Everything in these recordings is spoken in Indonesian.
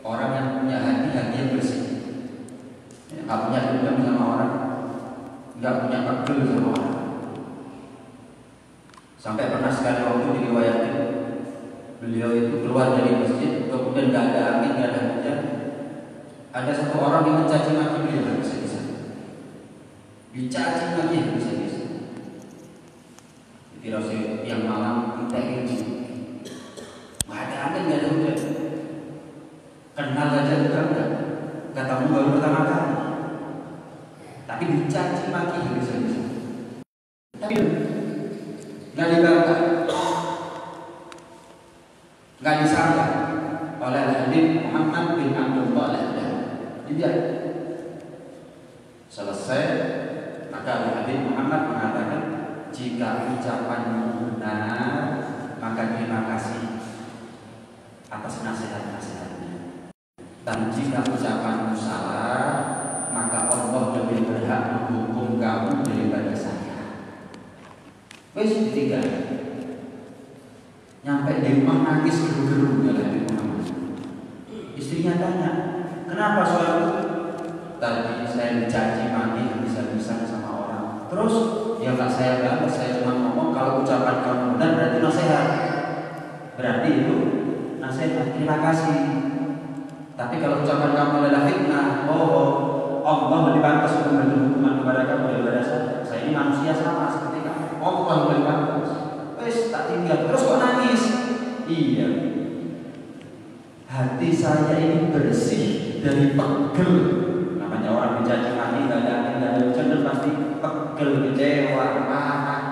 Orang yang punya hati yang bersih, nggak punya dendam sama orang, nggak punya pegel sama orang. Sampai pernah sekali waktu diriwayatkan, beliau itu keluar dari masjid, kemudian nggak ada angin, nggak ada hujan. Ada satu orang yang mencaci maki beliau habis-habisan, dicaci maki habis-habisan. Jadi Rasul yang malam minta izin, nggak ada angin, nggak ada hujan. Kenal aja enggak, ketemu baru pertama kali, tapi dicaci maki habis-habisan. Tapi nggak dibantah, nggak disangka oleh Habib Muhammad bin Abdul Muttalib. Dia selesai, maka Habib Muhammad mengatakan, jika ucapanmu benar, maka terima kasih atas nasihat-nasihatnya. Dan jika ucapanmu salah, maka Allah lebih berhak menghukum kamu daripada saya. Wes ketiga, nyampe di rumah nangis geru-geru oleh Habib Muhammad. Istrinya tanya, kenapa suami? Tadi saya dicaci maki habis-habisan sama orang. Terus ya nggak saya balas, saya cuma ngomong kalau ucapan kamu benar berarti nasihat. Berarti itu nasihat, terima kasih. Tapi kalau ucapan kamu adalah fitnah, Allah lebih pantas untuk memberi hukuman kepada kamu daripada saya. Saya ini manusia sama seperti kamu. Allah lebih pantas. Wes tak tinggal. Terus kok nangis? Iya. Hati saya ini bersih dari pegel. Namanya orang dicaci maki, nggak ada hujan, pasti pegel, kecewa, marah.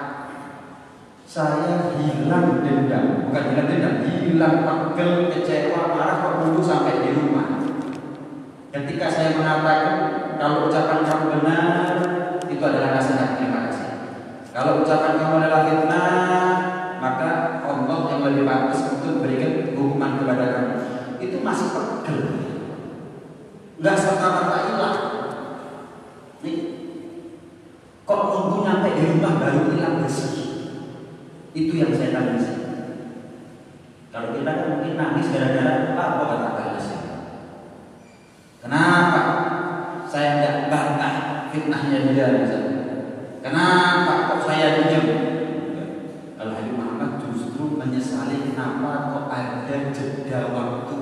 Saya hilang dendam, bukan hilang dendam, hilang pegel, kecewa, marah kok dulu sampai di rumah. Ketika saya mengatakan kalau ucapan kamu benar, itu adalah nasihat, terima kasih. Kalau ucapan kamu adalah fitnah, maka Allah yang lebih pantas untuk memberikan hukuman kepada kamu. Itu masih pegel, nggak serta-merta hilang. Nih, kok nunggu nyampe di rumah baru hilang bersih? Itu yang saya tangis. Kalau kita kan mungkin nangis gara-gara apa kata balas. Kenapa saya tidak bantah fitnahnya dia? Kenapa kok saya diam? Kalau Habib Muhammad justru menyesali kenapa kok ada jeda waktu,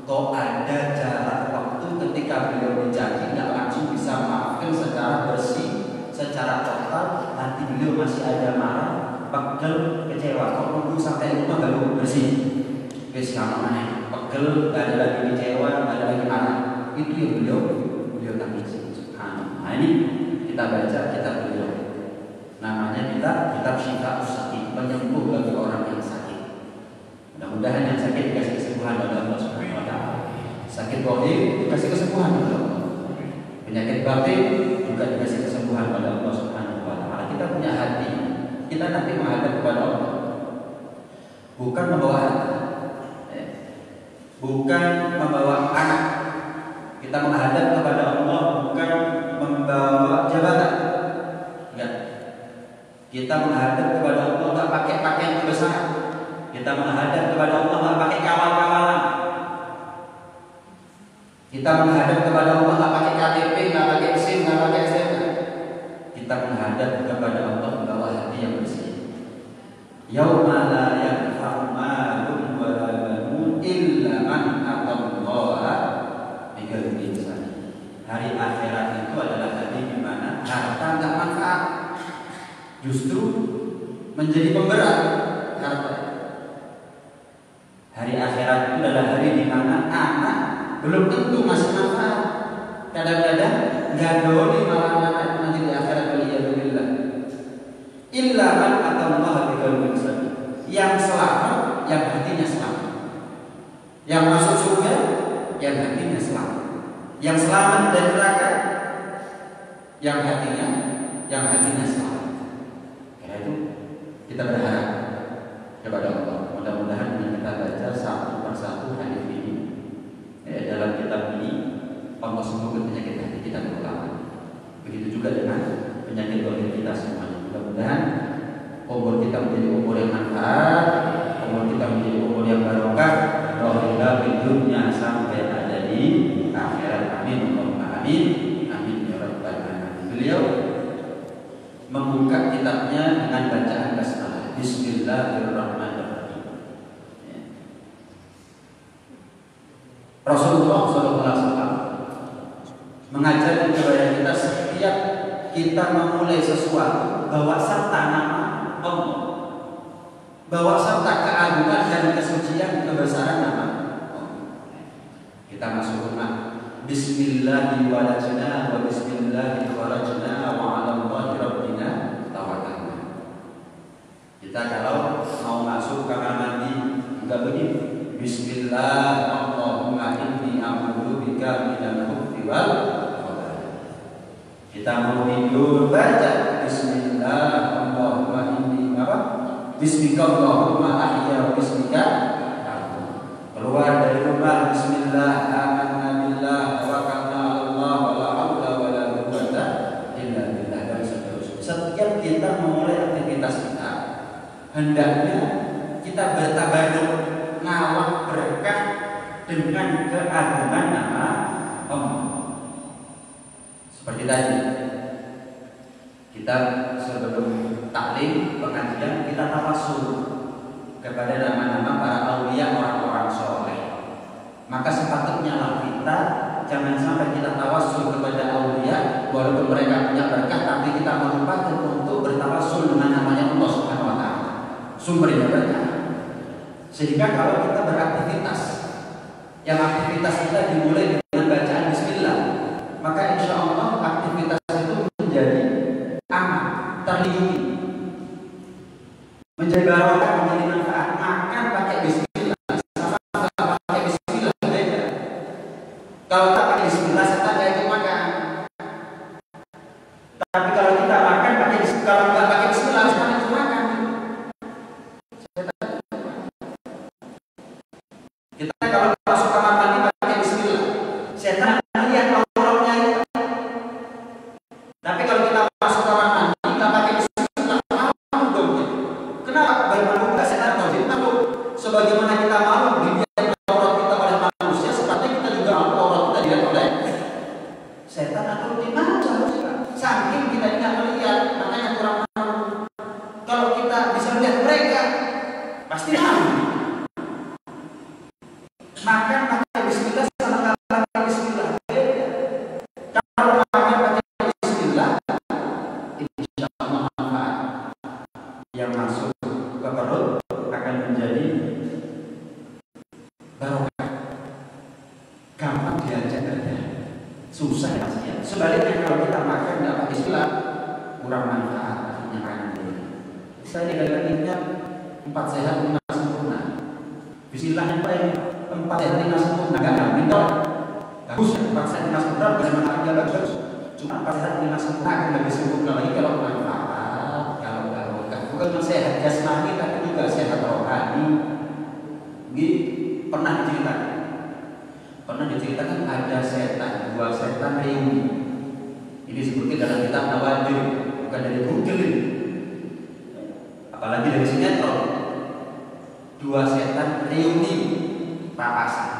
kok ada jarak waktu ketika beliau dicaci tidak langsung bisa maafkan secara bersih, secara total. Hati beliau masih ada marah, pegel, kecewa. Kok nunggu sampai rumah baru bersih? Wes kamu aneh, pegel, gak ada lagi kecewa, gak ada lagi marah. Itu yang beliau tangis. Nah ini kita baca kitab beliau. Namanya kitab Syifa Us-Saqim, penyembuh bagi orang yang sakit. Mudah-mudahan yang sakit dikasih kesembuhan oleh Allah Subhanahu wa taala. Sakit zahir dikasih kesembuhan oleh Allah. Penyakit batin juga dikasih kesembuhan oleh Allah Subhanahu wa taala. Kita punya hati, kita nanti menghadap kepada Allah. Bukan membawa harta, bukan membawa anak. Kita menghadap kepada Allah bukan membawa jabatan. Enggak. Kita menghadap kepada Allah enggak pakai pakaian kebesaran. Kita menghadap kepada Allah enggak pakai kawal-kawalan. Kita menghadap kepada Allah enggak pakai KTP, enggak pakai SIM, enggak pakai STNK. Kita menghadap kepada Allah membawa hati yang bersih. Yauma la yanfa'u malun wa la banun illa man atallaha biqalbin salim. Hari akhirat itu adalah hari di mana harta enggak manfaat, justru menjadi pemberat harta. Hari akhirat itu adalah hari di mana anak belum tentu masih manfaat. Kadang-kadang gadoli malah anak nanti di akhirat waliyadzubillah. Illa man atallaha biqalbin salim. Yang selamat, yang hatinya selamat. Yang masuk surga, yang hatinya selamat. Yang selamat dari neraka, yang hatinya selamat. Karena itu kita berharap kepada Allah. Mudah-mudahan kita baca satu persatu hadis ini dalam kitab ini, Allah sembuhkan penyakit hati kita terutama. Begitu juga dengan penyakit zahir kita semuanya. Mudah-mudahan umur kita menjadi umur yang manfaat, umur kita menjadi umur yang barokah, rohillah di dunia sampai ada di akhirat. Amin Allahumma amin. Amin ya rabbal alamin. Beliau membuka kitabnya dengan bacaan basmalah. Bismillahirrahmanirrahim. Rasulullah SAW mengajar kepada kita setiap kita memulai sesuatu bawa serta nama Allah, bawa serta keagungan dan kesucian kebesaran nama Allah. Kita masuk rumah, Bismillahi walajna wa Bismillahi kharajna wa ala Allahi rabbina tawakkalna. Kita kalau mau masuk kamar mandi enggak begini, Bismillah Allahumma inni a'udzu bika minal khubuthi wal khaba'ith. Kita mau tidur baca Bismillah Allahumma inni apa? Bismika Allahumma ahya wa bismika keluar dari rumah Bismillah amanna billah tawakkalna 'ala Allah wa la haula wa la quwwata illa billah dan seterusnya. Setiap kita memulai aktivitas kita hendaknya kita bertabaruk ngawak berkah dengan keagungan nama Allah. Seperti tadi kita sebelum taklim pengajian kita tawasul kepada nama-nama para aulia orang-orang soleh. Maka sepatutnya lah kita jangan sampai kita tawasul kepada aulia walaupun mereka punya berkah, tapi kita melupakan untuk bertawasul dengan namanya Allah Subhanahu wa taala, sumbernya berkah. Sehingga kalau kita beraktivitas, yang aktivitas kita dimulai dengan bacaan Bismillah, maka insya Allah aktivitas itu menjadi aman, terlindungi, menjadi barokah, menjadi manfaat. Makan pakai Bismillah, sama pakai Bismillah beda. Kalau tak pakai Bismillah, setan gak ikut makan. Tapi kalau kita makan pakai Bismillah, kalau nggak pakai Bismillah, setan ikut makan. Kita kalau masuk kamar mandi pakai Bismillah, setan lihat auratnya itu. Tapi kalau kita masuk kamar mandi kita pakai Bismillah, malu dong ya. Kenapa? Bermalu nggak setan atau jin takut? Sebagaimana kita malu dilihat aurat kita oleh manusia, seperti kita juga malu aurat kita dilihat oleh setan atau jin. Saking kita tidak melihat, makanya kurang malu. Kalau kita bisa melihat mereka, pasti malu. Makan pakai Bismillah sama kalau pakai Bismillah beda. Kalau makan pakai Bismillah, insya Allah manfaat yang masuk ke perut akan menjadi barokah. Gampang diajak kerja, susah ya. Sebaliknya kalau kita makan nggak pakai Bismillah, kurang manfaat makanan ini. Saya dikatakannya 4 sehat 5 sempurna. Bismillah yang paling 4 sehat 5 sempurna, enggak minta bagus ya, 4 sehat 5 sempurna bagaimana aja bagus. Cuma 4 sehat 5 sempurna akan lebih sempurna lagi kalau manfaat, kalau barokah. Bukan sehat jasmani tapi juga sehat rohani. Ini pernah diceritakan ada setan, 2 setan reuni. Ini disebutkan dalam kitab Nawadir, bukan dari Google ini. Apalagi dari sinetron. 2 setan reuni papasan.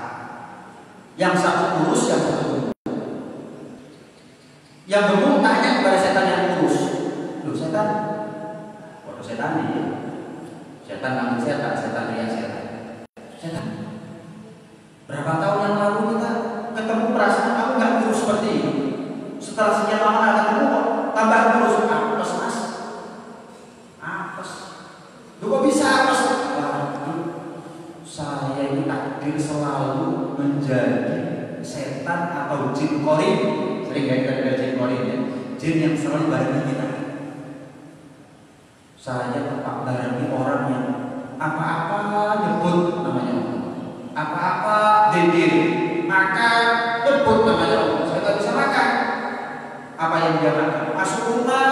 Yang satu kurus, yang satu gemuk. Yang gemuk tanya kepada setan yang kurus, "Loh setan, waduh setan ini, setan namun setan riak setan. Berapa tahun yang lalu kita ketemu perasaan kamu nggak kurus seperti ini. Setelah sekian lama nggak ketemu kok tambah kurus." "Apes mas, apes. Lu kok bisa apes?" "Saya ini takdir selalu menjadi setan atau jin korin." Sering kita dengar jin korin ya, jin yang selalu barengi kita. Saya tetap barengi orang yang apa-apa nyebut namanya Allah, apa-apa dendir, makan nyebut namanya Allah. Saya nggak bisa makan. Apa yang dia makan? Masuk rumah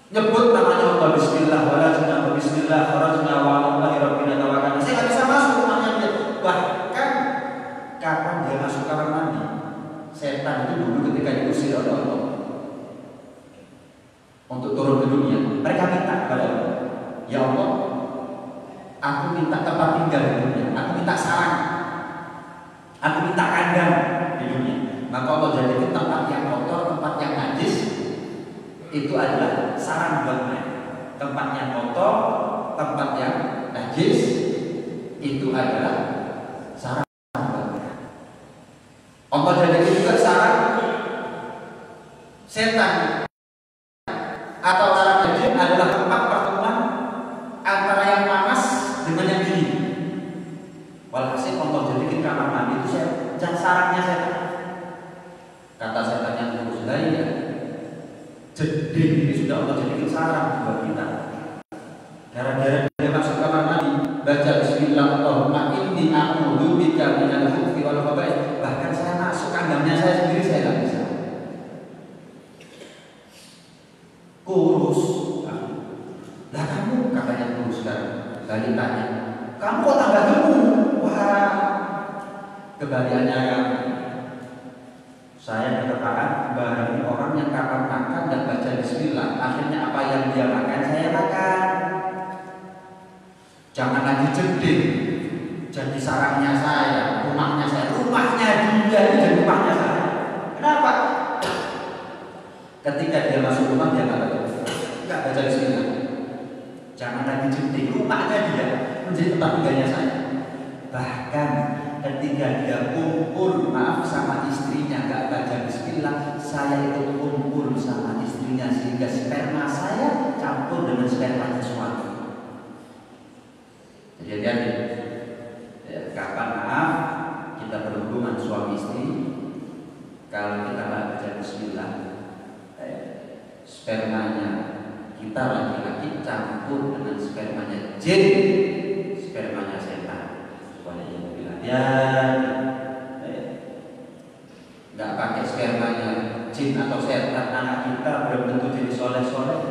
nyebut namanya Allah, Bismillah walajna wa Bismillah kharajna wa Allahi rabbina tawakkalna. Saya nggak bisa masuk rumahnya dia. Bahkan kapan dia masuk kamar mandi, setan itu dulu ketika diusir oleh Allah untuk turun ke dunia, mereka minta kepada Allah, "Ya Allah, aku minta tempat tinggal di dunia, aku minta sarang, kandang di dunia. Maka Allah jadikan tempat yang kotor, tempat yang najis itu adalah sarang buat mereka. Tempat yang kotor, tempat yang najis itu adalah sarang buat mereka. Allah jadikan juga sarang setan atau sarang jin adalah tempat pertemuan antara yang panas dengan yang dingin. Walhasil Allah jadikan kamar mandi itu sarangnya setan. Kata setan yang terus lainnya, jeding ini sudah Allah jadikan sarang buat kita. Gara-gara dia masuk kamar mandi, baca Bismillah, Allahumma inni a'udzu bika minal khubuthi wal khaba'ith. Bahkan saya masuk kandangnya saya sendiri saya nggak bisa. Kurus, lah kamu katanya kurus sekarang. Lalu tanya, kamu kok tambah gemuk? Wah, kebalikannya yang saya berkepaan bareng orang yang kapan makan dan baca Bismillah. Akhirnya apa yang dia makan saya makan. Jangan lagi jeding, jadi sarangnya saya, rumahnya saya, rumahnya dia jadi rumahnya saya. Kenapa? Ketika dia masuk rumah dia nggak baca Bismillah. Jangan lagi jeding, rumahnya dia menjadi tempat tinggalnya saya. Bahkan ketika dia kumpul sama istrinya nggak baca Bismillah, saya ikut kumpul sama istrinya sehingga sperma saya campur dengan sperma suami. Jadi kapan maaf kita berhubungan suami istri, kalau kita nggak baca Bismillah, spermanya kita laki-laki campur dengan spermanya jin, spermanya setan. Ya, nggak pakai spermanya jin atau setan, anak kita belum tentu jadi soleh-soleh.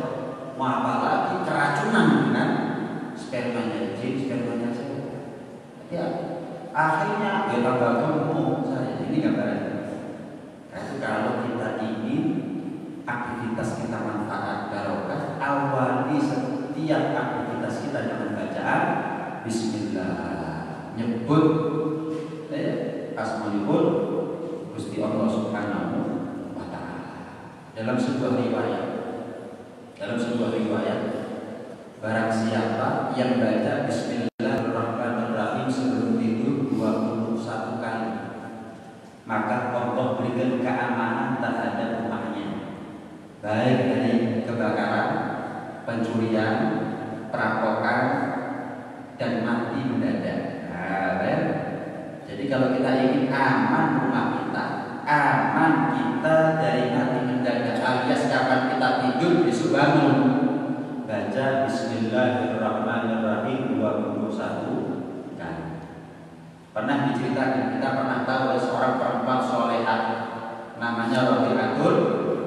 Mau apa lagi keracunan dengan spermanya jin, spermanya setan. Ya, akhirnya dia tambah gemuk saya. Ini gambarannya. Kalau kita ingin aktivitas kita manfaat barokah, awali setiap aktivitas kita dengan bacaan Bismillah, nyebut asmaul Gusti Allah Subhanahu wa Ta'ala. Dalam sebuah riwayat, barang siapa yang baca Bismillahirrahmanirrahim sebelum tidur 21 kali, maka Allah berikan keamanan terhadap rumahnya, baik dari kebakaran, pencurian, perampokan, dan mati mendadak. Jadi kalau kita ingin aman rumah kita, aman kita dari mati mendadak alias kapan kita tidur besok bangun, baca Bismillahirrahmanirrahim 21 kali. Pernah diceritakan, kita pernah tahu ada seorang perempuan solehah namanya Rabi'atul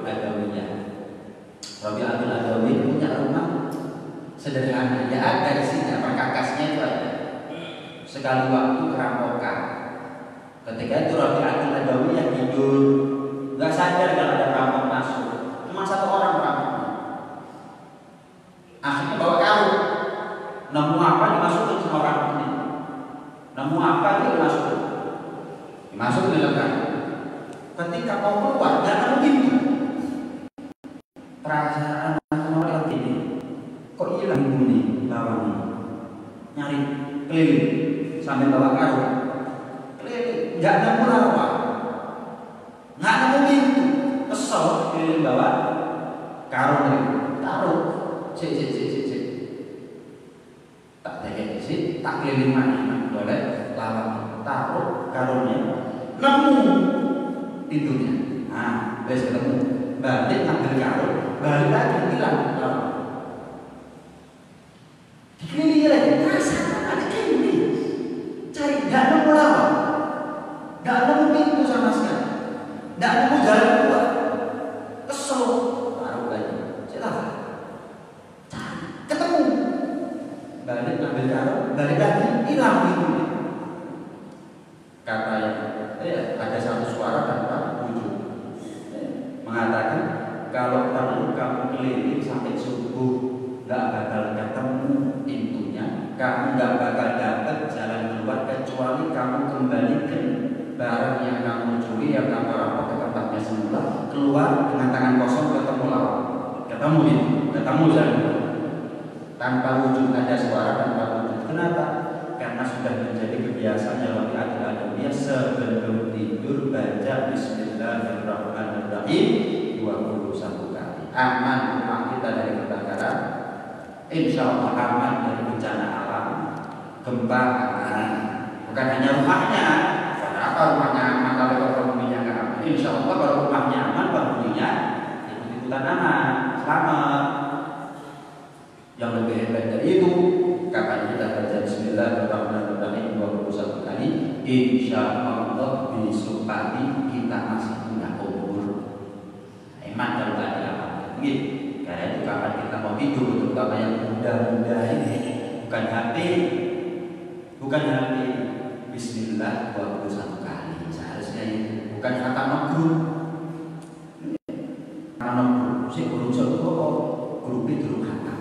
Adawiyah. Rabi'atul Adawiyah punya rumah sederhana, ya ada isinya, perkakasnya itu ada. Sekali waktu kerampokan. Ketika itu Rabi'atul Adawiyah tidur, nggak sadar kalau ada perampok masuk. Cuma satu orang perampoknya. Akhirnya bawa karung. Nemu apa dimasukin sama orang ini. Nemu apa itu dimasukin. Dimasukin dalam karung. Ketika mau keluar, jangan pintu. Perasaan orang ini, kok hilang bunyi bawang ini? Nyari keliling sambil bawa karung. Keliling, nggak nemu apa, nggak nemu pintu. Kesel keliling bawa karung ini, taruh. Cek. Tak tega isi, tak keliling mana, boleh lawang, taruh karungnya, nemu pintunya. Nah, wes ketemu, balik ngambil karung, balik lagi hilang. Dikelilingi lagi, rasanya ada ini, cari nggak nemu lawang, nggak nemu pintu sama sekali, nggak nemu jalan keluar, kesel, taruh lagi, silakan. Ketemu, balik ngambil karung, balik lagi hilang pintunya. Kata yang ada satu suara tanpa wujud mengatakan, kalau perlu kamu keliling sampai subuh nggak bakal ketemu pintunya, kamu nggak bakal dapat jalan keluar kecuali kamu kembalikan barang yang kamu curi, yang kamu rampok ke tempatnya semula, keluar dengan tangan kosong ketemu lawan, ketemu tanpa wujud ada suara, tanpa wujud. Kenapa? Karena sudah menjadi kebiasaan dalam dia sebelum tidur baca Bismillahirrahmanirrahim 21 kali. Aman rumah kita dari kebakaran, insya Allah aman dari bencana alam, gempa aman. Bukan hanya rumahnya, kenapa rumahnya aman kalau penghuninya nggak aman? Insya Allah kalau rumahnya aman, penghuninya ikut-ikutan aman, selamat. Yang lebih hebat dari itu, kapan kita baca Bismillahirrahmanirrahim 21 kali, insya Allah besok pagi kita masih punya umur. Eman kalau tak ada aman. Karena itu kapan kita mau tidur, terutama yang muda-muda ini, bukan HP, Bismillah 21 kali. Seharusnya itu bukan kata makruh. Karena makruh, si guru guru itu kata.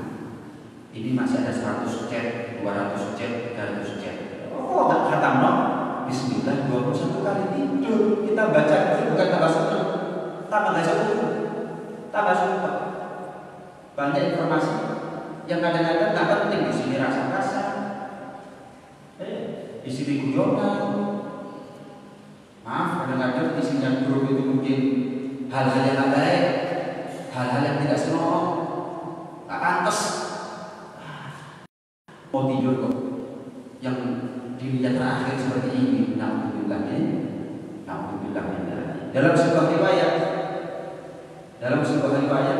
Ini masih ada 100 chat, 200 chat, 300 chat. Oh, tak kata no. Bismillah 21 kali tidur. Kita baca itu bukan tambah senang, tambah gak senang, tambah suka. Banyak informasi yang kadang-kadang tak penting, di sini rasa-rasa, di sini guyonan. Maaf, kadang-kadang isinya grup itu mungkin hal-hal yang baik, hal-hal yang tidak senonoh, tak pantas. Mau tidur kok, yang dilihat terakhir seperti ini. Alhamdulillah. Dalam sebuah riwayat,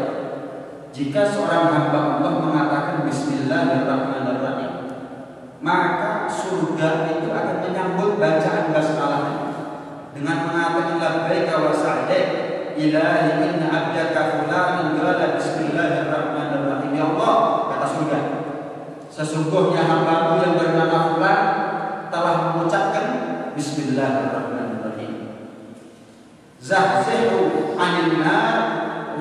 jika seorang hamba Allah mengatakan Bismillahirrahmanirrahim, maka surga itu akan menyambut bacaan basmalah dengan mengatakan labbaika wa sa'daik ilahi inna abdaka fulanan qala Bismillahirrahmanirrahim. Ya Allah, kata surga, sesungguhnya hambamu yang bernama fulan telah mengucapkan Bismillahirrahmanirrahim. Zahzihu 'anil nar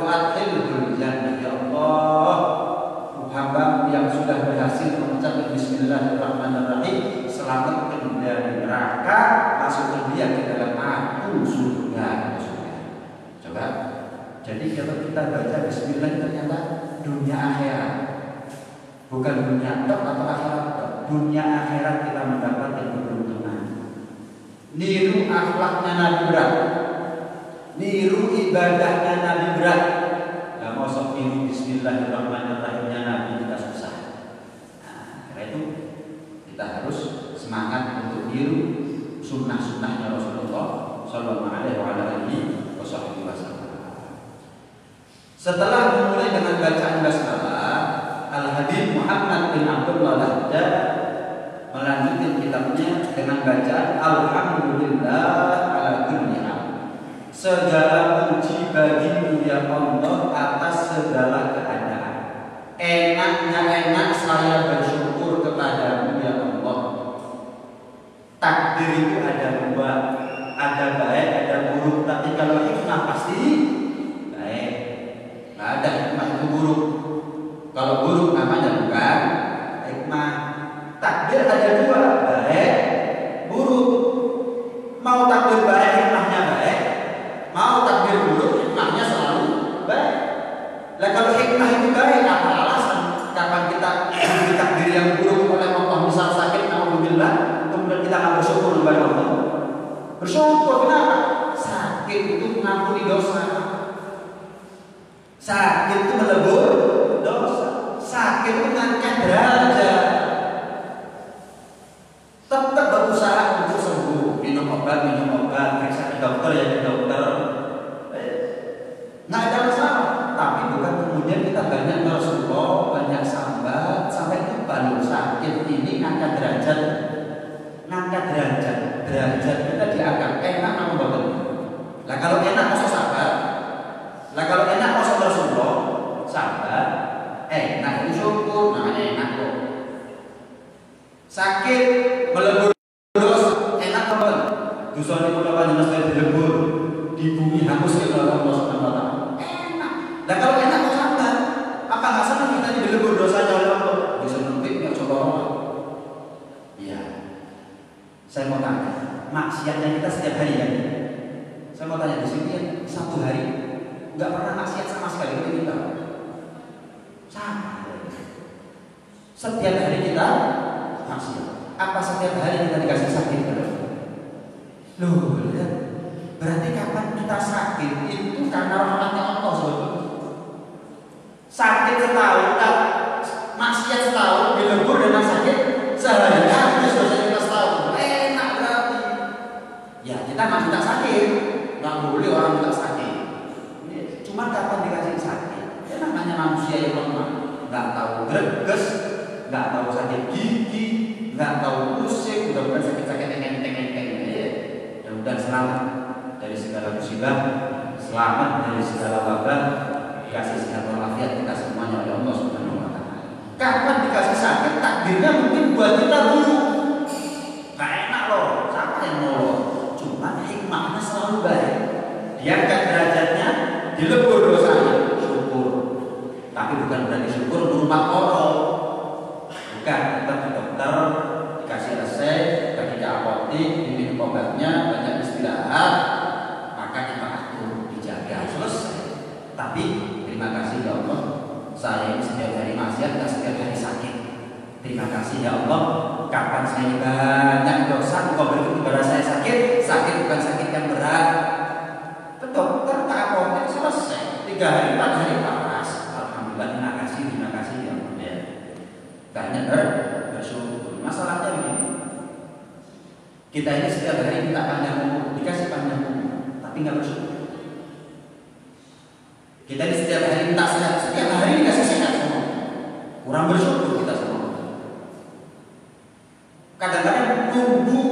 wa adkhilhul jannah. Ya Allah, hamba yang sudah berhasil mengucapkan Bismillahirrahmanirrahim, selamatkan dari neraka, masukkan dia ke dalam aku surga. Coba, jadi kalau kita baca Bismillah ternyata dunia akhirat, bukan dunia tok atau akhirat tok. Dunia akhirat kita mendapatkan keberuntungan. Niru akhlaknya Nabi berat, niru ibadahnya Nabi berat. Gak mau sok niru Bismillahirrahmanirrahimnya Nabi kita susah. Nah, karena itu kita harus semangat untuk niru sunnah-sunnahnya Rasulullah Sallallahu Alaihi Wasallam. Setelah memulai dengan bacaan basmalah, Al-Habib Muhammad bin Abdullah Lahda melanjutkan kitabnya dengan bacaan Alhamdulillah ala kulli hal. Segala puji bagimu ya Allah atas segala keadaan. Enak saya bersyukur kepadamu ya Allah. Takdir itu ada dua, ada baik, ada buruk. Tapi kalau hikmah pasti baik. Nggak ada hikmah itu buruk. Kalau buruk namanya bukan hikmah. Takdir ada dua, baik, buruk. Mau takdir baik, hikmahnya baik. Mau takdir buruk, hikmahnya selalu baik. Nah kalau hikmah itu baik, apa alasan kapan kita takdir yang buruk oleh Allah, misal sakit, alhamdulillah, kemudian kita nggak bersyukur kepada Allah? Bersyukur kenapa? Sakit itu mengampuni dosa. Sakit itu melebur dosa. Sakit itu mengangkat derajat. Tetap berusaha untuk sembuh, minum obat, periksa ke dokter ya ke dokter. Nggak ada masalah. Tapi bukan kemudian kita banyak Rasulullah, banyak sambat sampai lupa loh, sakit ini ngangkat derajat. Derajat kita diangkat. Enak namun betul. Lah kalau enak masa sabar. Lah kalau enak masa Rasulullah sabar. Enak itu syukur, namanya enak kok. Sakit melebur dosa, enak apa? Dosa ini kalau panjang sekali dilebur di bumi hangus ke dalam Allah Subhanahu Wa Taala. Enak. Lah kalau enak kok sabar. Apa nggak senang kita dilebur dosanya oleh Allah? Bisa mungkin nggak coba. Iya. Saya mau tanya, maksiatnya kita setiap hari kan? Saya mau tanya di sini ya, satu hari nggak pernah maksiat sama sekali kita. Sama. Setiap hari kita maksiat. Apa setiap hari kita dikasih sakit? Loh, lihat. Berarti kapan kita sakit itu karena rahmatnya Allah sebetulnya. Sakit setahun, maksiat setahun, dilebur dengan sakit sehari. Habis dosa kita setahun. Enak berarti. Ya kita masih tak sakit. Nggak boleh orang tak sakit. Cuma kapan dikasih sakit? Ya namanya manusia yang lemah. Nggak tahu greges, nggak tahu sakit gigi, nggak tahu pusing, udah bukan sakit-sakit enteng-enteng. Ya udah selamat dari segala musibah, selamat dari segala wabah, dikasih sehat walafiat kita semuanya oleh Allah Subhanahu wa Ta'ala. Kapan dikasih sakit, takdirnya mungkin buat kita buruk. Gak enak loh, siapa yang mau? Cuma hikmahnya selalu baik. Diangkat derajatnya, dilebur dosanya, syukur. Tapi bukan berarti syukur berupa korol. Bukan, kita ke dokter, dikasih resep, pergi ke apotek, minum obatnya, banyak istirahat, maka kita atur, dijaga, selesai. Tapi terima kasih ya Allah, saya ini setiap hari maksiat, dan setiap hari sakit. Terima kasih ya Allah, kapan saya banyak dosa, Engkau berikan kepada saya sakit, sakit bukan sakit yang berat. Ke dokter, ke apotek, selesai. 3 hari, 4 hari panas. Alhamdulillah, terima kasih ya Allah. Ya. Banyak bersyukur. Masalahnya begini, kita ini setiap hari minta panjang umur, dikasih panjang umur, tapi nggak bersyukur. Kita ini setiap hari minta sehat, setiap hari dikasih sehat semua, kurang bersyukur kita semua. Kadang-kadang tunggu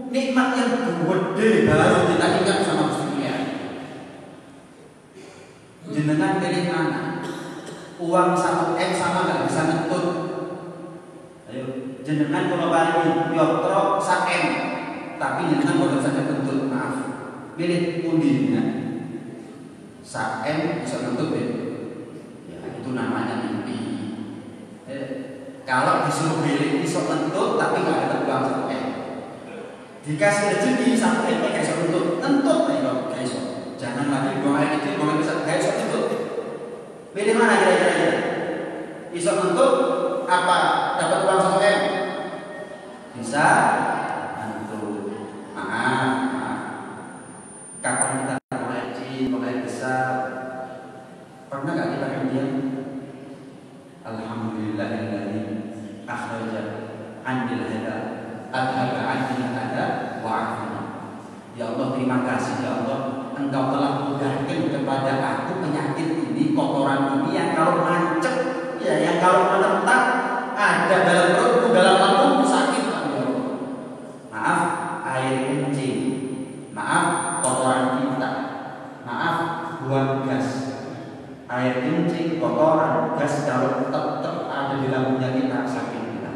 nikmat yang gede baru kita ingat sama Gusti. Jenengan pilih mana? Uang 1 M sama nggak bisa ngentut. Ayo, jenengan kalau balik yotro 1 M, tapi jenengan boleh saja ngentut. Maaf, pilih undinya 1 M bisa ngentut ya. Ya itu namanya mimpi. Kalau disuruh pilih bisa ngentut tapi nggak ada uang 1 M. Dikasih rezeki 1 M kayak bisa ngentut ayo kayak bisa. Jangan lagi buang air kecil, buang air besar, kayak bisa ngentut. Pilih mana kira-kira? Bisa ngentut apa dapat uang 1 M? Bisa ngentut. Maaf. Kapan kita buang air kecil, buang air besar? Pernah nggak kita kemudian? Alhamdulillahilladzi akhraja 'anil hada adhaba 'anil hada wa 'afina. Ya Allah, terima kasih ya Allah, Engkau telah mudahkan kepada aku penyakit ini, kotoran ini yang kalau mancep, ya yang kalau menetap ada dalam perutku, dalam lambungku sakit. Maaf, air kencing, maaf kotoran kita, maaf buang gas, air kencing, kotoran, gas kalau tetap ada di lambungnya kita sakit kita,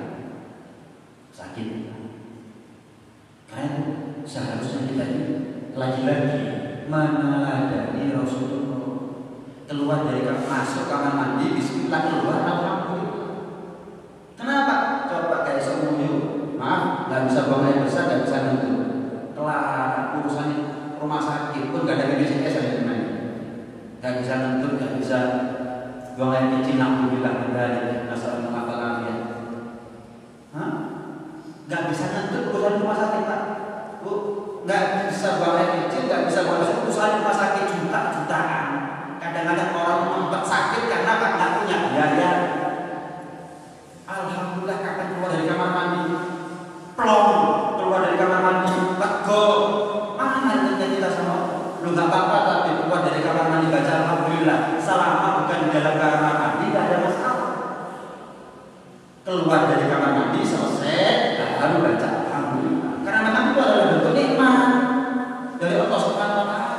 sakit. Kan seharusnya kita ini lagi-lagi meneladani Rasulullah, keluar dari masuk kamar mandi, bismillah, keluar alhamdulillah. Kenapa? Coba kayak semuanya, maaf, nggak bisa buang air besar, nggak bisa ngentut. Kelar urusan rumah sakit pun nggak ada BPJS ada teman, nggak bisa ngentut, nggak bisa buang air kecil, alhamdulillah kembali masalah mengapa ya, nggak bisa ngentut urusan rumah sakit Pak. Nggak bisa buang air kecil, nggak bisa buang air usaha rumah sakit jutaan. Kadang-kadang orang membuat sakit karena nggak punya biaya. Alhamdulillah kapan keluar dari kamar mandi, plong keluar dari kamar mandi, tego. Mana kita sama lu nggak apa-apa tapi keluar dari kamar mandi baca alhamdulillah. Selama bukan di dalam kamar mandi nggak ada masalah. Keluar dari kamar mandi selesai, baru baca alhamdulillah. Karena memang itu adalah bentuk nikmat dari Allah Subhanahu wa Ta'ala.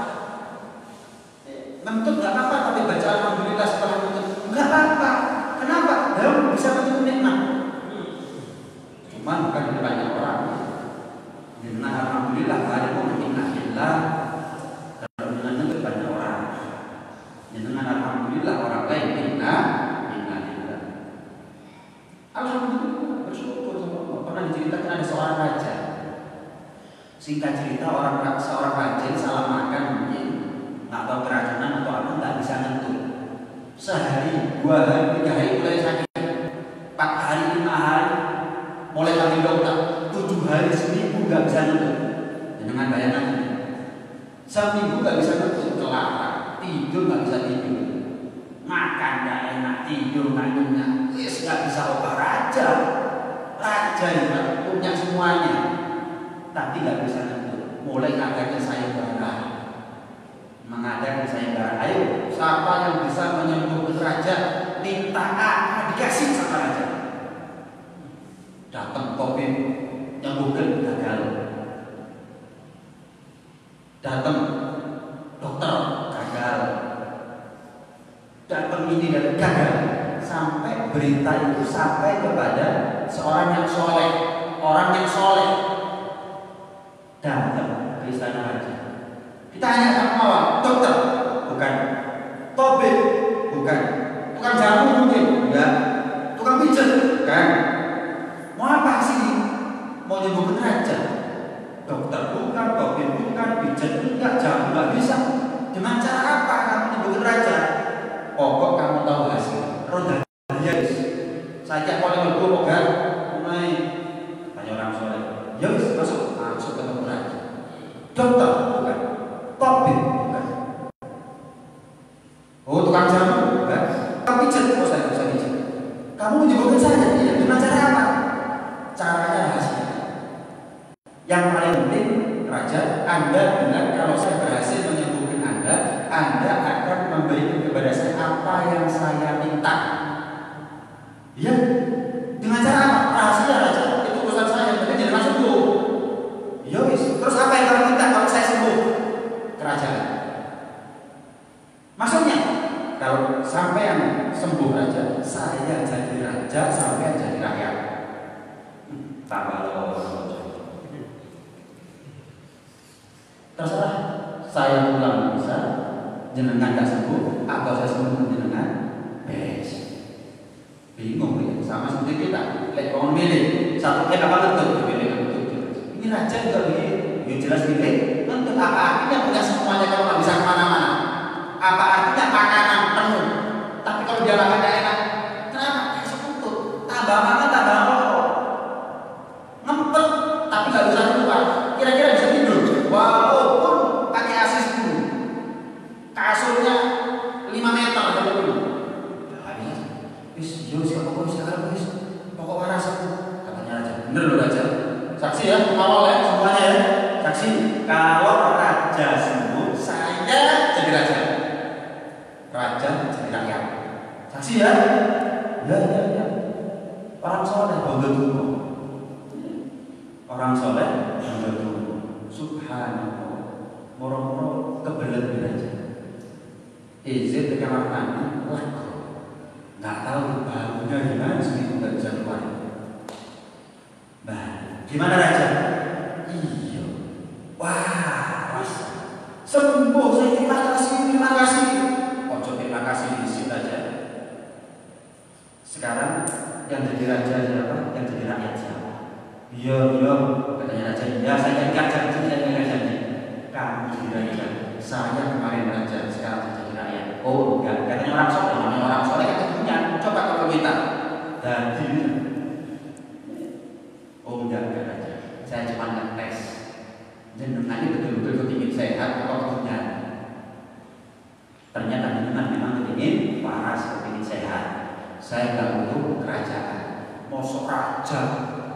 Ngentut nggak apa-apa, tapi baca alhamdulillah setelah ngentut nggak apa-apa. Kenapa? Dalam bisa bentuk nikmat. Cuma bukan di banyak orang. Dengan alhamdulillah ada mu'minillah. Kalau dengan ngentut banyak orang. Dengan alhamdulillah orang lain innalillah. Alhamdulillah bersyukur sama Allah. Pernah diceritakan ada seorang raja. Singkat cerita seorang rajin salah makan mungkin, nggak tahu keracunan atau apa, nggak bisa nentu. Sehari, 2 hari, 3 hari mulai sakit, 4 hari, 5 hari, mulai panggil dokter, 7 hari, seminggu nggak bisa nentu. Dengan bayangan ini, seminggu nggak bisa nentu, kelapa, tidur nggak bisa tidur, makan nggak enak, tidur nggak nyenyak, nggak bisa obat. Raja itu punya semuanya, tapi nggak bisa nentu. Mulai ngadakan sayembara, mengadakan sayembara. Ayo, siapa yang bisa menyembuhkan raja? Minta apa dikasih sama raja. Datang tabib nyembuhkan, gagal. Datang dokter, gagal. Datang ini dan gagal. Sampai berita itu sampai kepada seorang yang soleh, orang yang soleh datang ke istana raja. Ditanya sama awal, dokter, bukan, tabib, bukan, tukang jamu mungkin, enggak, tukang pijat, bukan. Mau apa sih? Mau nyembuhkan raja? Dokter bukan, tabib bukan, pijat enggak, jamu enggak bisa. Dengan cara apa kamu nyembuhkan raja? Pokok kamu tahu hasil. Roda yes. Saya paling lebih obat, mulai tanya orang soleh. Ya wis masuk ketemu raja. Dokter bukan, tabib bukan. Oh tukang jamu bukan, tukang pijat. Oh saya bisa pijat. Kamu menyembuhkan saya, iya. Dengan cara apa? Caranya rahasia. Yang paling penting raja, Anda bilang kalau saya berhasil menyembuhkan Anda akan memberikan kepada saya apa yang saya minta. Ya, dengan cara apa? Rahasia raja. Itu urusan saya, jadi jangan sembuh. Ya wis. Terus apa yang kamu minta kalau saya sembuh? Kerajaan. Maksudnya, kalau sampean sembuh raja, saya jadi raja, sampean jadi rakyat. Tambah loh. Terserah. Saya pulang bisa, jenengan tak sembuh, atau saya sembuh jenengan, bes. Bingung ya, sama seperti kita. Lek mau milih, satu apa betul pilih betul. Ini raja juga begitu, ya jelas pilih. Tentu apa artinya punya semuanya kalau nggak bisa kemana-mana? Apa artinya makanan penuh? Tapi kalau dia makan nggak enak, kenapa? Kasih tutup, tambah makan tambah rokok, ngempet, tapi nggak bisa keluar. Kira-kira bisa tidur? Walaupun pakai AC 10, kasurnya 5 meter dari dulu. Wis, yo siapa kok sekarang wis. Pokok waras katanya raja. Bener loh raja. Saksi ya, awal ya semuanya ya. Saksi, kalau raja sembuh, saya jadi raja. Raja jadi rakyat. Saksi ya. Ya. Orang soleh bodoh tunggu. Orang soleh bodoh tunggu. Subhanallah. Moro-moro kebelet raja. Izin ke kamar mandi, laku. Nggak tahu barunya gimana, seminggu nggak bisa keluar. Bah, gimana raja? Iya. Wah, mas sembuh, saya terima kasih. Ojo terima kasih di sini aja. Sekarang yang jadi raja siapa? Yang jadi rakyat siapa? Iya, katanya raja. Ya, saya ingat janji. Kamu jadi raja. Saya kemarin raja, sekarang jadi rakyat. Oh enggak, katanya orang soleh, namanya orang soleh kan punya. Coba kalau kita jadi, oh enggak raja. Saya cuma ngetes. Jenengan ini betul-betul kepingin sehat atau punya? Ternyata jenengan memang kepingin waras, kepingin sehat. Saya nggak butuh kerajaan. Mosok raja,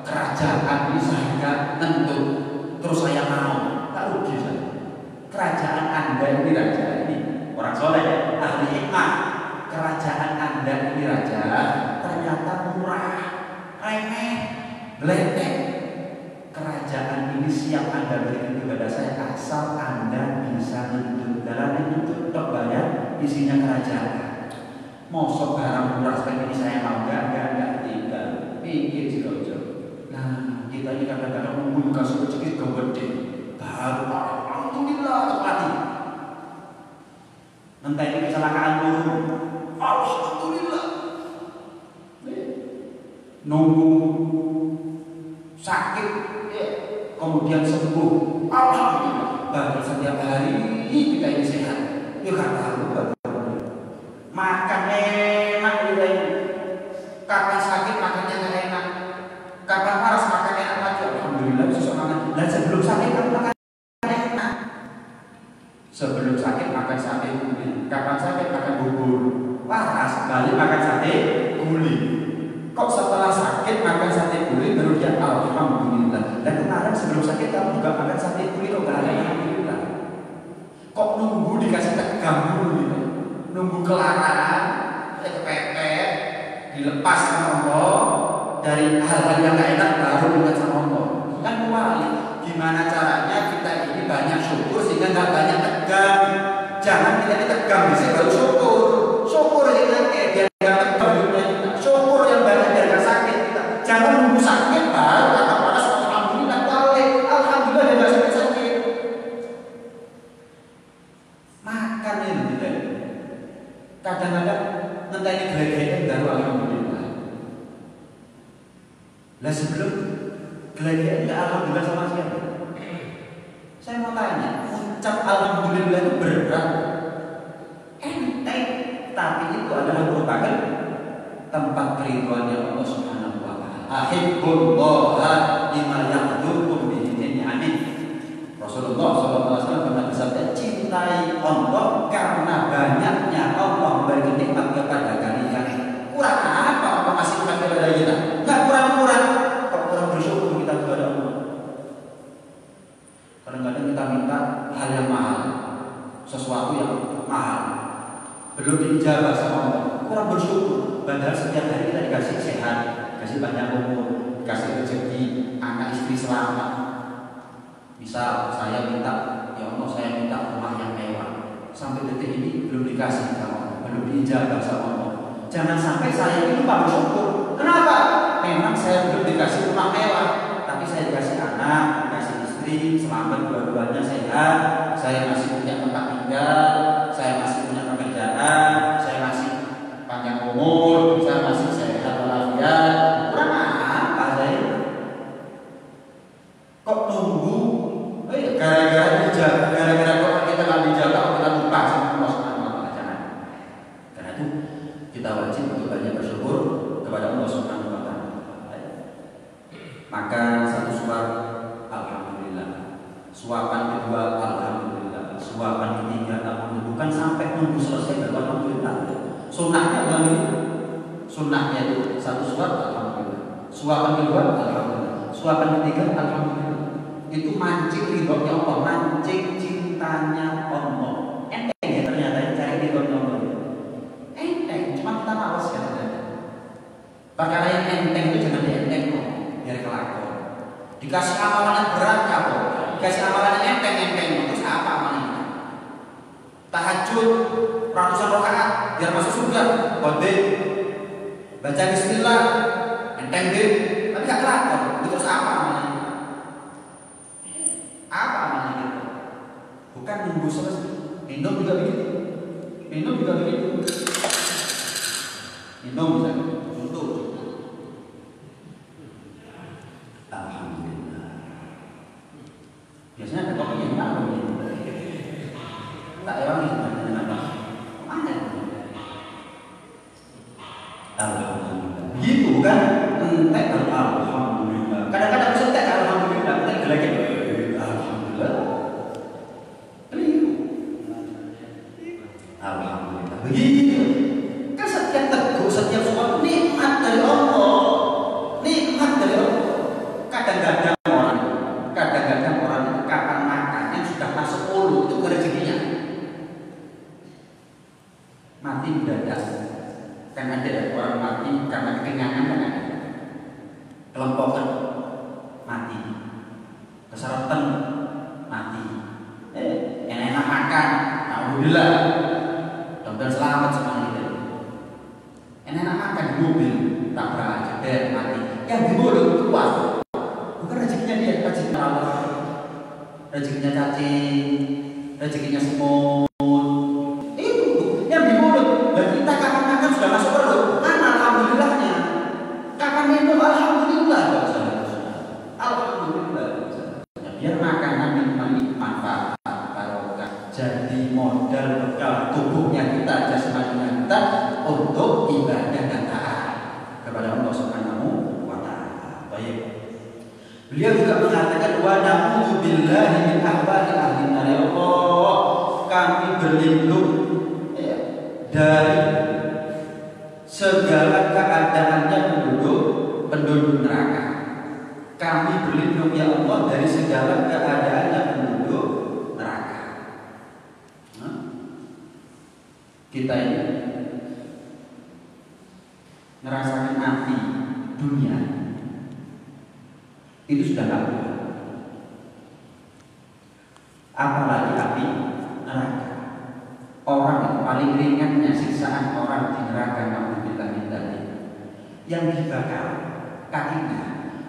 kerajaan ini saya nggak tentu. Terus saya mau, tak rugi saya. Kerajaan Anda ini raja ini orang soleh, ahli hikmah. Kerajaan Anda ini raja ternyata murah, remeh, beletek. Kerajaan ini siap Anda berikan kepada saya asal Anda bisa nuntut. Dalam menuntut tok bayar isinya kerajaan. Mosok barang murah seperti ini saya mau enggak tidak. Pikir Cirojo. Nah, kita ini kadang-kadang membuka rezeki gede. Baru alhamdulillah terpati. Entah ini kecelakaan dulu. Alhamdulillah. Nunggu sakit, kemudian sembuh. alhamdulillah. Bahkan setiap hari kita ini sehat. Ya gak tahu. Makan enak gitu. Kapan sakit makannya nggak enak. Kapan panas makannya enak lagi. Alhamdulillah bisa makan. Dan sebelum sakit kan makan enak. Sebelum sakit makan sate guli. Kapan sakit makan bubur. Panas balik makan sate guli. Kok setelah sakit makan sate guli baru dia alhamdulillah. Dan kemarin sebelum sakit kamu juga makan sate guli kok gak ada alhamdulillah. Kok nunggu dikasih tegang dulu gitu. Nunggu kelaran, kepepet, dilepas sama Allah dari hal-hal yang gak enak baru ingat sama Allah. Kan wali. Gimana caranya kita ini banyak syukur sehingga gak banyak tegang. Jangan kita ini tegang bisa baru syukur. Syukur yang nanti biar gak tegang kita. Syukur yang banyak biar gak sakit kita. Jangan nunggu sakit baru kata panas alhamdulillah balik. Alhamdulillah dia gak sakit-sakit. Makan ini gitu. Kadang-kadang ngenteni gelegekan baru alhamdulillah. Lah sebelum gelegekan enggak alhamdulillah sama siapa? Saya mau tanya, ucap alhamdulillah itu berat. Enteng, tapi itu adalah merupakan tempat keriduannya Allah Subhanahu wa taala. Ahibbullah lima yahdukum bihi ni'amin. Rasulullah SAW pernah bersabda, cintai Allah karena banyaknya Allah memberikan nikmat kepada kalian. Kurang apa Allah masih nikmat kepada kita? Enggak kurang-kurang. Kok kurang bersyukur kita kepada Allah? Kadang-kadang kita minta hal yang mahal, sesuatu yang mahal, belum diijabah sama Allah. Kurang bersyukur. Padahal setiap hari kita dikasih sehat, dikasih banyak umur, dikasih rezeki, anak istri selamat. Misal saya minta, ya Allah saya minta rumah yang mewah. Sampai detik ini belum dikasih sama Allah, belum diijabah sama Allah. Jangan sampai saya ini lupa bersyukur. Kenapa? Memang saya belum dikasih rumah mewah, tapi saya dikasih anak, dikasih istri, selamat dua-duanya sehat. Saya masih punya tempat tinggal, saya masih punya pekerjaan, saya masih panjang umur, saya masih sehat walafiat. Kurang apa saya? Kok nunggu? Gara-gara kok kita nggak dijaga, kita lupa sama Allah Subhanahu wa taala. Jangan. Karena itu kita wajib untuk banyak bersyukur kepada Allah Subhanahu wa taala. Maka satu suap alhamdulillah. Suapan kedua alhamdulillah. Suapan ketiga alhamdulillah. Bukan sampai nunggu selesai baru alhamdulillah. Sunnahnya bukan itu. Sunnahnya itu satu suap alhamdulillah. Suapan kedua alhamdulillah. Suapan ketiga alhamdulillah. Itu mancing ridhonya Allah, mancing cintanya Allah. Enteng ya ternyata cari ridhonya Allah. Enteng, cuma kita malas ya. Perkara yang enteng itu jangan dienteng kok, biar kelakon. Dikasih amalan yang berat kok, dikasih amalan yang enteng terus apa amalannya? Tahajud ratusan rakaat biar masuk surga, kode. Baca bismillah, enteng deh, tapi gak kelakon. Terus apa amalannya? Apa namanya gitu? Bukan nunggu selesai. Minum juga begitu. Minum misalnya. Contoh. Alhamdulillah. Biasanya ada kopi yang mana begini? Tak heran nih dengan apa? Mana? Alhamdulillah. Gitu kan? Entek alhamdulillah. Kadang-kadang bisa entek alhamdulillah. Entek jelek. Alhamdulillah. Begitu. Kan setiap teguh, setiap suap nikmat dari Allah. Nikmat dari Allah. Kadang-kadang orang kapan makan yang sudah masuk mulut itu rezekinya. Mati mendadak. Kan ada orang mati karena kekenyangan kan ada. Kelempokan mati. Keseretan mati. Enak makan. Alhamdulillah. Dan selamat semuanya itu. Enak makan di mobil, tabrak jeder mati. Yang di mulut itu kuat. Bukan rezekinya dia, rezekinya Allah. Rezekinya cacing, rezekinya semut. Itu yang di mulut. Dan kita kapan makan sudah masuk perut. Mana alhamdulillahnya? Kapan minum alhamdulillah. Alhamdulillah. Biar makanan minuman kita untuk ibadah dan taat kepada Allah Subhanahu wa taala. Baik. Beliau juga mengatakan wa na'udzu billahi min ahwali ahli nar. Ya Allah, kami berlindung dari segala keadaannya penduduk neraka. Kami berlindung ya Allah dari segala keadaannya penduduk neraka. Kita ini ngerasakan api dunia itu sudah nggak kuat, apalagi api neraka. Orang yang paling ringannya siksaan orang di neraka, naudzubillah min dzalik, yang dibakar kakinya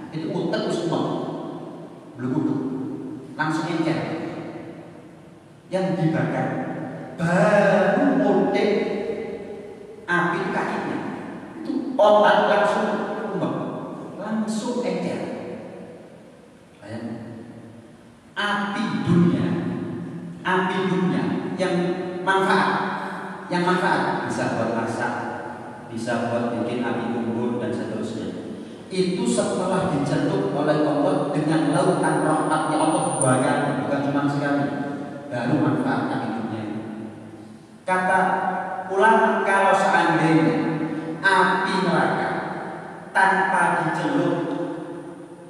itu utek semua beluduk langsung encer. Yang dibakar baru utek api kakinya itu otak langsung encer. Api dunia yang manfaat bisa buat masak, bisa buat bikin api unggun dan seterusnya. Itu setelah dicelup oleh Allah dengan lautan rahmatnya Allah bukan cuma sekali, baru manfaat api dunia. Kata ulama, kalau seandainya api neraka tanpa dicelup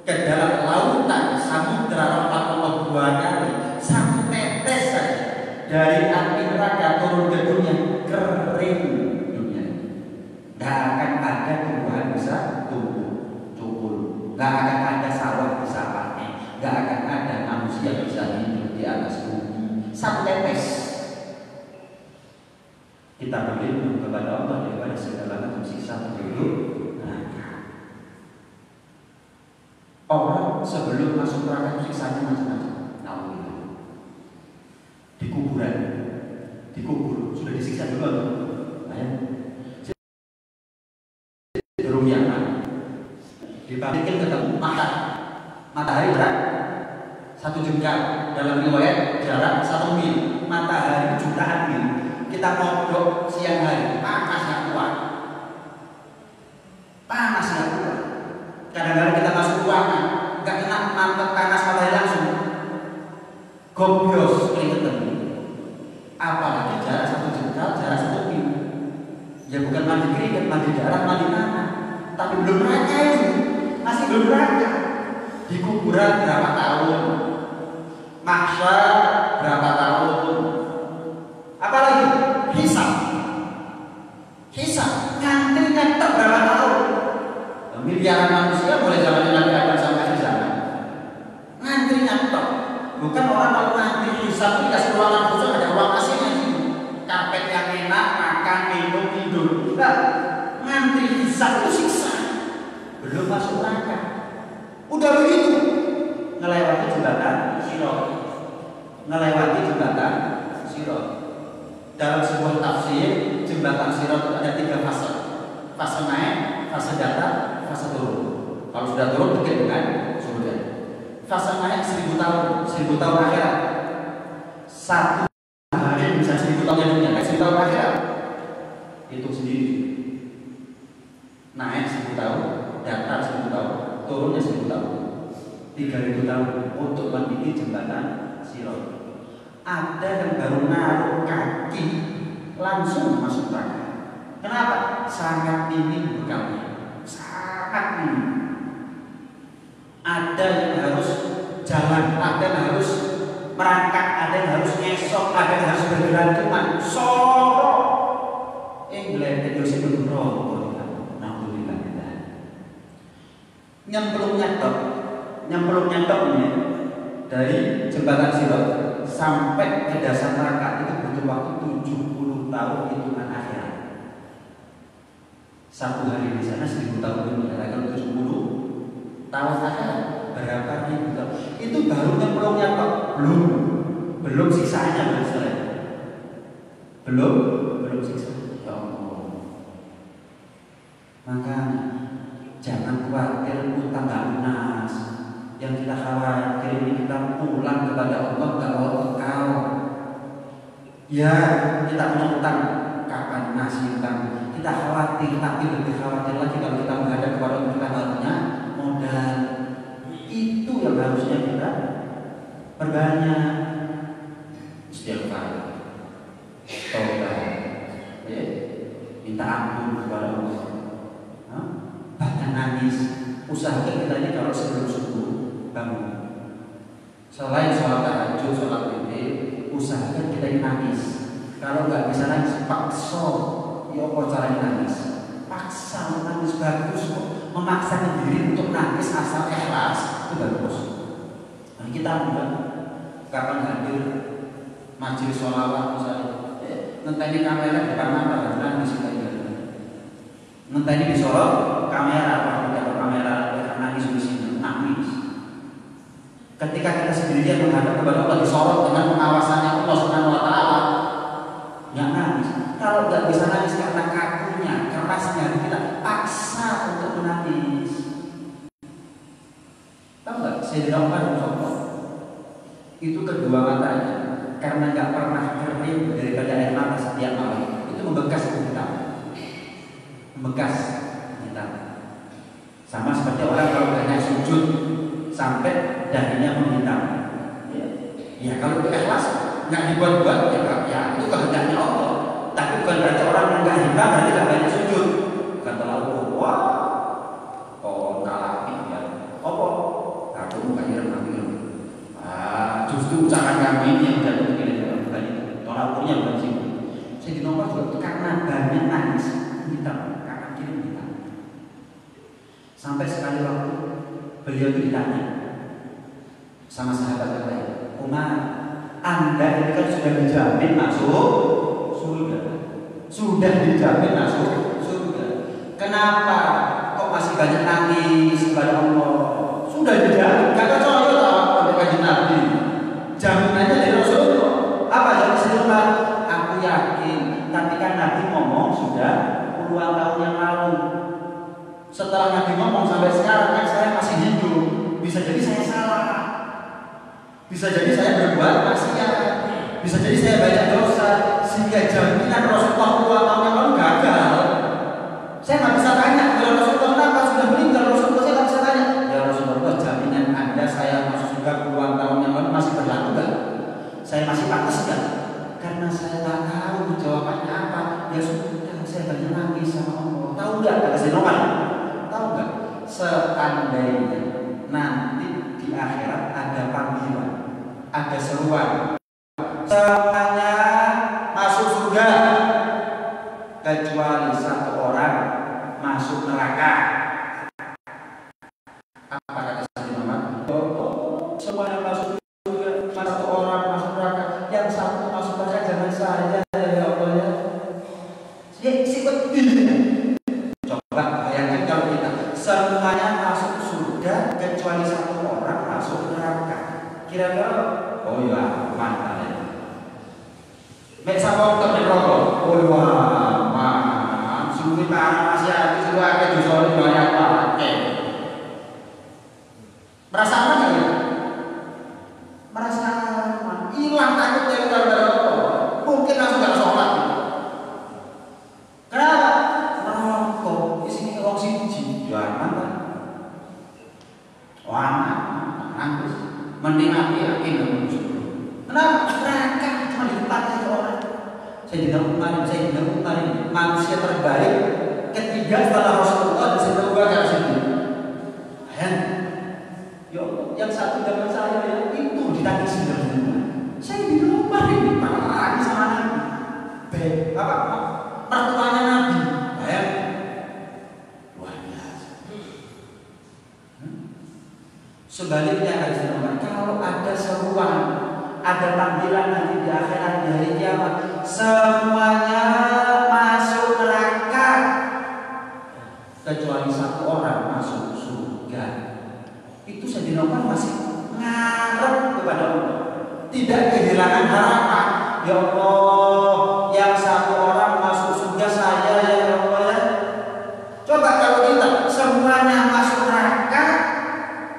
ke dalam lautan samudra rahmat Allah dua kali, satu tetes saja dari api neraka turun ke dunia, kering dunia. Gak akan ada tumbuhan bisa tumbuh, cukul. Gak akan ada sawah bisa panen. Gak akan ada manusia bisa hidup di atas bumi. Satu tetes. Kita berlindung kepada Allah daripada segala macam siksa penduduk. Orang sebelum masuk neraka siksanya macam-macam. Alhamdulillah. Dikubur sudah disiksa dulu. Dibandingkan ketemu matahari berat 1 jengkal, dalam riwayat jarak 1 mil, matahari jutaan mil. Kita kodok siang hari, panasnya kuat. Kadang-kadang kita masuk ruangan, nggak kena mantep panas matahari langsung, gobios keringetan. Apalagi jarak 1 jengkal, jarak 1 mil. Ya bukan mandi keringet, mandi darah, mandi mana. Tapi belum neraka itu, masih belum neraka. Di kuburan berapa tahun, mahsyar berapa tahun, apalagi hisab ngantri nyetok berapa tahun. Miliaran manusia mulai zaman Nabi Adam sampai akhir zaman ngantri nyetok. Bukan orang kalau ngantri hisab dikasih ruangan khusus, ada ruang AC-nya gitu, karpet yang enak, makan, minum, tidur. Enggak, ngantri hisab itu siksa. Belum masuk neraka. Udah begitu ngelewati jembatan Sirat. Dalam sebuah tafsir, jembatan Sirat ada 3 fase. Fase naik, fase datar, fase turun. Kalau sudah turun dekat dengan surga. Fase naik 1000 tahun akhirat. 1 hari bisa 1000 tahun dunia, 1000 tahun akhirat. Itu sendiri. Naik 1000 tahun, datar 1000 tahun, turunnya 1000 tahun. 3000 tahun untuk mendidih jembatan Sirat. Ada yang baru naruh kaki langsung masuk neraka. Kenapa? Sangat minim bekalnya, sangat minim. Ada yang harus jalan, ada yang harus merangkak, ada yang harus ngesok, ada yang harus bergelantungan. Sorok. Ngelihat Yosef bin Robo, alhamdulillah. Nyemplung nyetoknya dari jembatan Sirat sampai ke dasar neraka itu butuh waktu 70 tahun hitungan akhirat. 1 hari di sana 1000 tahun dunia, kalau 70 tahun akhirat berapa ribu tahun? Itu baru nyemplung nyetok, belum sisanya masalah. Belum sisanya. Ya Allah. Maka jangan khawatir utang gak lunas. Yang kita khawatir ini kita pulang kepada Allah, gak bawa bekal. Ya kita punya utang kapan ngasih utang. Kita khawatir, tapi lebih khawatir lagi kalau kita menghadap kepada Allah, kita nggak punya modal. Itu yang harusnya kita perbanyak. Istighfar, taubat, minta ampun kepada Allah. Bahkan nangis. Usahakan kita ini kalau sebelum subuh bangun, selain sholat tahajud, sholat witir, usahakan kita ini nangis. Kalau nggak bisa nangis, paksa. Ya apa caranya nangis? Paksa menangis, bagus kok. Memaksakan diri untuk nangis asal ikhlas itu bagus. Nah, kita mudah kapan hadir majelis sholawat misalnya, ngenteni kamera depan mata dan nangis kita ini. Ngenteni di sorot kamera, waktu dapat kamera nangis di sini, nangis. Ketika kita sendirian menghadap kepada Allah disorot dengan pengawasannya Allah Subhanahu wa taala, nggak nangis. Kalau nggak bisa nangis karena kakunya, kerasnya, kita paksa untuk menangis. Tahu nggak? Saya dilakukan contoh. Itu kedua matanya karena nggak pernah kering daripada air mata setiap malam, itu membekas hitam, membekas hitam. Sama seperti orang kalau banyak sujud sampai dahinya menghitam. Ya kalau itu ikhlas nggak dibuat-buat ya itu kehendaknya Allah. Tapi bukan berarti orang yang nggak hitam berarti nggak banyak sujud. Kata Allah, wah, oh kalah ya. Apa? Aku bukan ireng. Justru ucapan kami ini yang jatuh begini bukan itu. Tolak ukurnya bukan sih. Saya di nomor juga karena banyak nangis hitam, karena kiri hitam. Sampai sekali waktu beliau ditanya sama sahabat yang lain, Umar, Anda ini kan sudah dijamin masuk surga, sudah dijamin masuk surga. Kenapa kok masih banyak nangis kepada Allah? Sudah dijamin, kata soal kaji Nabi. Jaminannya dari Rasulullah. Apa yang Rasulullah? Aku yakin. Tapi kan Nabi ngomong sudah puluhan tahun yang lalu. Setelah Nabi ngomong sampai sekarang kan saya masih hidup. Bisa jadi saya salah. Bisa jadi saya berbuat maksiat. Bisa jadi saya banyak dosa. Sehingga jaminan Rasulullah puluhan tahun yang lalu gagal. Saya nggak bisa tanya kepada Rasulullah kenapa sudah meninggal. Rasulullah saya nggak bisa tanya. Ya Rasulullah, jaminan Anda saya masuk surga puluhan tahun yang lalu masih berlaku nggak? Saya masih pantas nggak? Karena saya nggak tahu jawabannya apa. Ya sudah, saya banyak nangis sama Allah. Tahu nggak? Kata saya normal. Tahu nggak? Seandainya nanti di akhirat ada panggilan, ada seruan, semuanya masuk surga kecuali satu orang masuk neraka. Apa kata Sayyidina Umar? Semuanya masuk surga, satu orang masuk neraka, yang satu masuk neraka jangan saya ya Allah ya. Coba bayangkan kalau kita semuanya masuk surga kecuali satu orang masuk neraka. Kira-kira oh ya mantap ya. Mek sapa kok neraka? Oh wah, suwi tanah masih habis suwe akeh dosa banyak banget. Merasa aman nggak ya? Merasa aman, hilang takut dari Allah. Mungkin langsung nggak sholat. Kenapa? Merokok, di sini orang siji, ya aman kan? Wah, nangis, mending yakin dengan Rasul. Kenapa? Neraka cuma di tempat itu orang. Saya tidak kemarin manusia terbaik ketiga setelah Rasulullah dan setelah dua kali ya Allah, yang satu zaman saya ya, itu ditangisi dari rumah. Saya di rumah ini parah sama Nabi. Apa? Mertuanya Nabi. Bayang. Luar biasa. Sebaliknya kalau ada seruan, ada panggilan nanti di akhirat hari kiamat, semuanya masuk neraka kecuali satu orang masuk surga. Itu Sayyidina Umar masih ngarep kepada Allah, tidak kehilangan harapan. Ya Allah, yang satu orang masuk surga saya ya Allah ya. Coba kalau kita semuanya masuk neraka,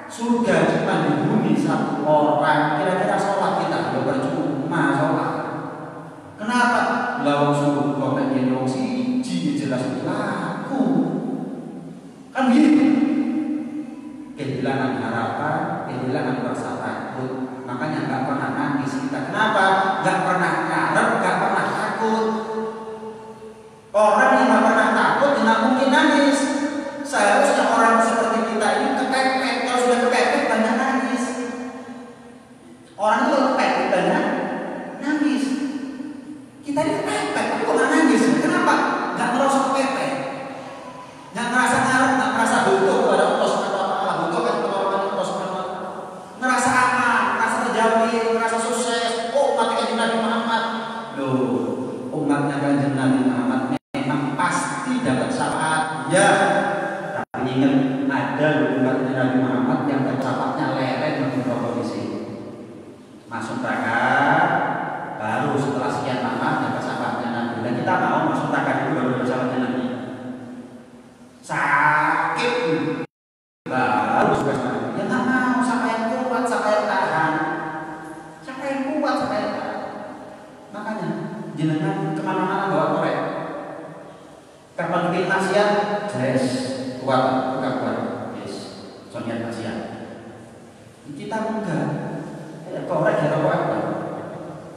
surga cuma dihuni satu orang, kira-kira sholat kita ya percuma sholat. Kenapa? Lawang suruh kau ingin banyak nangis. Kita ini pepet, tapi kok nggak nangis? Kenapa? Nggak merasa pepet, nggak merasa ngarep, nggak merasa butuh kepada Allah Subhanahu Wa Taala, butuh kan pertolongan Allah Subhanahu Wa Taala. Ngerasa aman, ngerasa terjamin, ngerasa sukses. Oh, umat kanjeng Nabi Muhammad, loh, umatnya kanjeng Nabi Muhammad memang pasti dapat syafaat, ya. Tapi ingat, ada umatnya Nabi Muhammad yang dapat syafaatnya leren beberapa kondisi. Masuk neraka, baru setelah sekian lama dapat syafaatnya Nabi. Dan kita mau masuk neraka itu baru dapat syafaatnya Nabi. Sakit, baru suka Nabi. Ya nggak mau, siapa yang kuat, siapa yang tahan, siapa yang kuat, siapa yang tahan. Makanya jenengan kemana-mana bawa korek. Kapan bikin maksiat, jelas kuat, bukan kuat. Yes, soalnya maksiat. Kita enggak. Korek ya korek apa?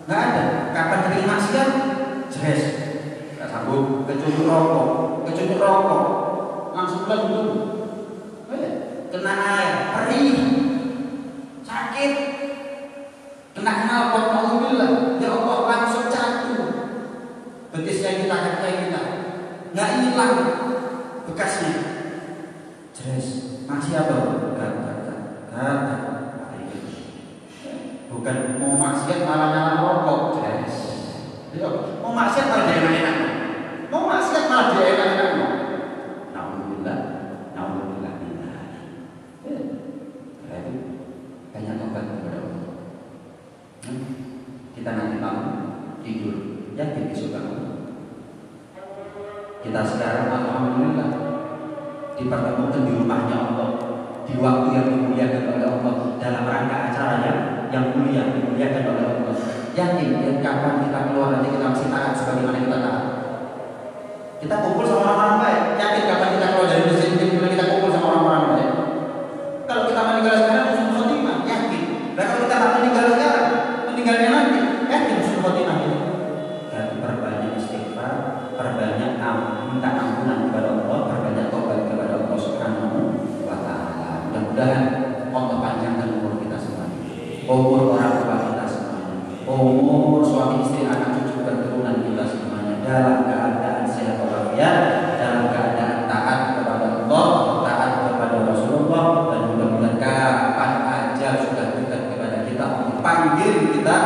Nggak ada. Kapan bikin maksiat, jelas. Nggak sanggup. Kecucuk rokok, langsung lembut. Kena air, perih, sakit, kena knalpot, alhamdulillah, ya Allah langsung jatuh. Betisnya kita, kakinya kita, nggak hilang bekasnya. Jelas, masih apa? Gata. Bukan mau maksiat malah nyala rokok, jelas. Mau maksiat malah dia enak-enak, mau maksiat malah dia enak-enak. Alhamdulillah. Berarti banyak tobat kepada Allah. Kita nanti malam tidur, yakin besok bangun. Kita sekarang alhamdulillah dipertemukan di rumahnya Allah, di waktu yang dimuliakan oleh Allah, dalam rangka acara yang mulia dimuliakan oleh Allah. Yakin dan kapan kita keluar nanti kita masih taat sebagaimana kita taat. Kita kumpul sama orang-orang baik. Yakin kapan kita keluar dari masjid kita kumpul sama orang-orang baik. Kalau kita meninggal sekarang husnul khotimah, yakin. Dan kalau kita nggak meninggal sekarang, meninggalnya nanti, yakin husnul khotimah itu. Jadi perbanyak istighfar, perbanyak minta ampunan kepada Allah, perbanyak tobat kepada Allah Subhanahu Wa Taala. Mudah-mudahan Allah panjangkan umur kita semuanya, umur orang tua kita semuanya, umur suami istri, anak cucu dan keturunan kita semuanya dalam keadaan sehat walafiat, dalam keadaan taat kepada Allah, taat kepada Rasulullah, dan mudah-mudahan kapan ajal sudah dekat kepada kita, panggil kita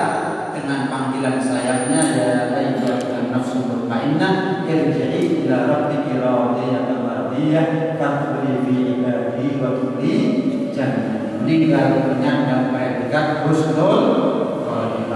dengan panggilan sayangnya, ya ayyuhan nafsul mutmainnah irji'i ila rabbiki radiyatan mardiyah fadkhuli fi ibadi wa dkhuli jannah. Meninggal dengan damai dekat husnul khotimah.